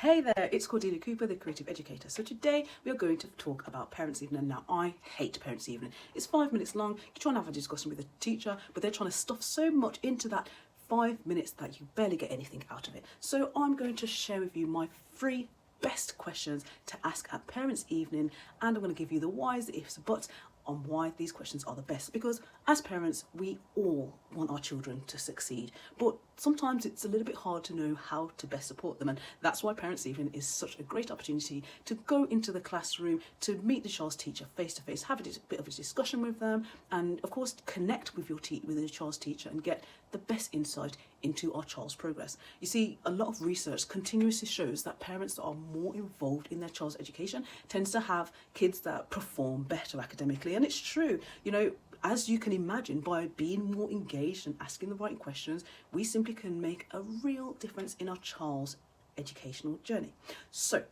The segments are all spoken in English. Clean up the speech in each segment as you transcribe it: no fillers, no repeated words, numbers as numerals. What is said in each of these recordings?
Hey there, it's Cordelia Cooper, the Creative Educator. So today we are going to talk about Parents' Evening. Now, I hate Parents' Evening. It's 5 minutes long. You try and have a discussion with the teacher, but they're trying to stuff so much into that 5 minutes that you barely get anything out of it. So I'm going to share with you my 3 best questions to ask at Parents' Evening, and I'm going to give you the whys, the ifs, the buts on why these questions are the best, because as parents we all want our children to succeed, but sometimes it's a little bit hard to know how to best support them, and that's why Parents' Evening is such a great opportunity to go into the classroom, to meet the child's teacher face to face, have a bit of a discussion with them, and of course connect with the child's teacher and get the best insight into our child's progress. You see, a lot of research continuously shows that parents that are more involved in their child's education tends to have kids that perform better academically, and it's true. You know, as you can imagine, by being more engaged and asking the right questions, we simply can make a real difference in our child's educational journey. So,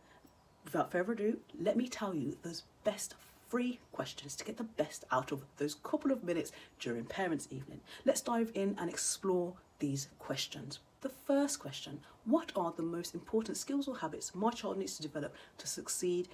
without further ado, let me tell you those best 3 questions to get the best out of those couple of minutes during Parents' Evening. Let's dive in and explore these questions. The first question: what are the most important skills or habits my child needs to develop to succeed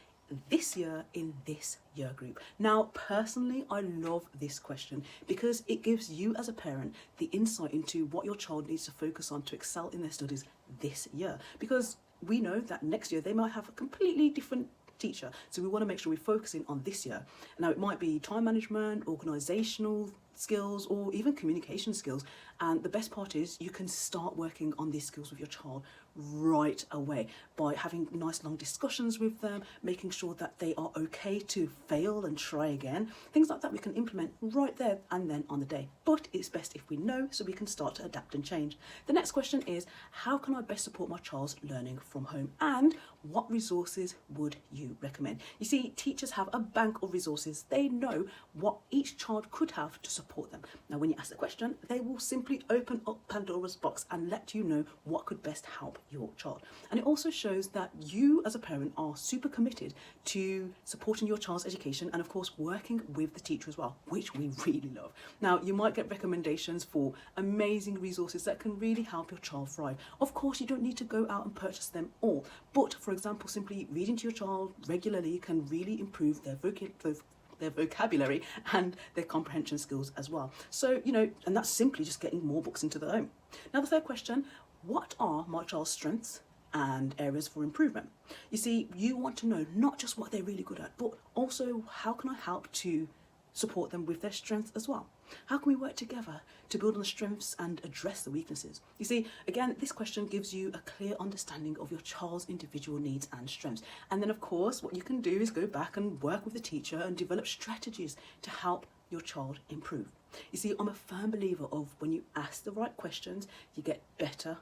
this year in this year group? Now, personally, I love this question because it gives you as a parent the insight into what your child needs to focus on to excel in their studies this year, because we know that next year they might have a completely different teacher, so we want to make sure we're focusing on this year. Now, it might be time management, organizational skills, or even communication skills, and the best part is you can start working on these skills with your child right away by having nice long discussions with them, making sure that they are okay to fail and try again. Things like that we can implement right there and then on the day, but it's best if we know so we can start to adapt and change. The next question is: how can I best support my child's learning from home, and what resources would you recommend? You see, teachers have a bank of resources. They know what each child could have to support them. Now, when you ask the question, they will simply open up Pandora's box and let you know what could best help your child. And it also shows that you as a parent are super committed to supporting your child's education, and of course working with the teacher as well, which we really love. Now, you might get recommendations for amazing resources that can really help your child thrive. Of course, you don't need to go out and purchase them all, but for example, simply reading to your child regularly can really improve their vocabulary and their comprehension skills as well. So, you know, and that's simply just getting more books into the home. Now, the third question: what are my child's strengths and areas for improvement? You see, you want to know not just what they're really good at, but also how can I help to support them with their strengths as well? How can we work together to build on the strengths and address the weaknesses? You see, again, this question gives you a clear understanding of your child's individual needs and strengths. And then, of course, what you can do is go back and work with the teacher and develop strategies to help your child improve. You see, I'm a firm believer of when you ask the right questions, you get better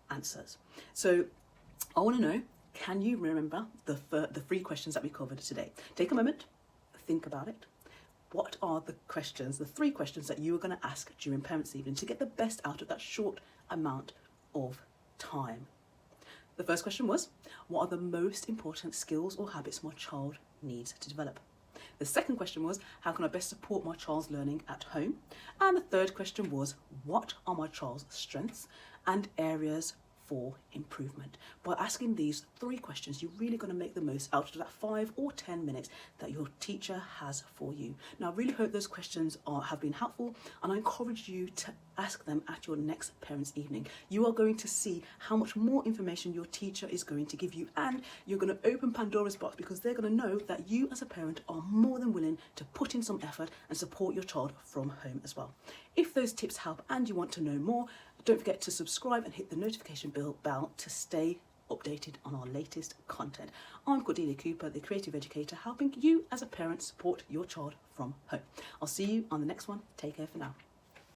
answers. So I want to know, can you remember the 3 questions that we covered today? Take a moment, think about it. What are the questions, the 3 questions that you are going to ask during Parents' Evening to get the best out of that short amount of time? The first question was: what are the most important skills or habits my child needs to develop? The second question was: how can I best support my child's learning at home? And the third question was: what are my child's strengths and areas for improvement? By asking these 3 questions, you're really going to make the most out of that 5 or 10 minutes that your teacher has for you. Now, I really hope those questions have been helpful, and I encourage you to ask them at your next Parents' Evening. You are going to see how much more information your teacher is going to give you, and you're going to open Pandora's box because they're going to know that you as a parent are more than willing to put in some effort and support your child from home as well. If those tips help and you want to know more, don't forget to subscribe and hit the notification bell to stay updated on our latest content. I'm Cordelia Cooper, the Creative Educator, helping you as a parent support your child from home. I'll see you on the next one. Take care for now.